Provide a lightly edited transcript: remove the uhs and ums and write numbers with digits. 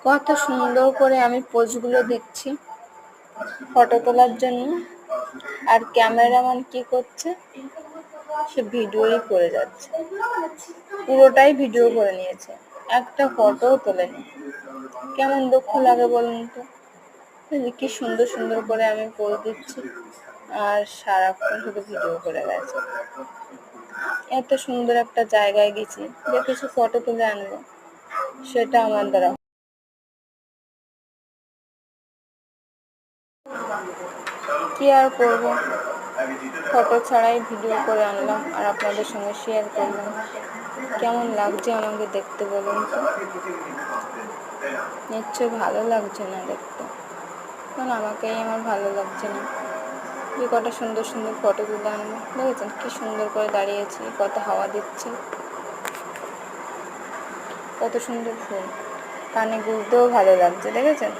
কত সুন্দর করে আমি পোজগুলো দিচ্ছি ফটো তোলার জন্য। আর ক্যামেরাম্যান কি করছে, সে ভিডিওই করে যাচ্ছে, পুরোটাই ভিডিও করে নিয়েছে, একটা ফটোও তোলেনি। কেমন দুঃখ লাগে বলুন তো। কি সুন্দর সুন্দর করে আমি পোজ দিচ্ছি আর সারাক্ষণ শুধু ভিডিও করে গেছে। এত সুন্দর একটা জায়গায় গেছি যে কিছু ফটো তুলে আনবো, সেটা আমার দ্বারা। কি আর করবো, ফটো ছাড়াই ভিডিও করে আনলাম আর আপনাদের সঙ্গে শেয়ার করলাম। কেমন লাগছে আমাকে দেখতে বলুন তো। নিশ্চয়ই ভালো লাগছে না দেখতে, কারণ আমাকেই আমার ভালো লাগছে না। যে কত সুন্দর সুন্দর ফটো তুলে আনবো, দেখেছেন কি সুন্দর করে দাঁড়িয়েছি, কত হাওয়া দিচ্ছে, কত সুন্দর ফুল, কানে গুলতেও ভালো লাগছে, দেখেছেন।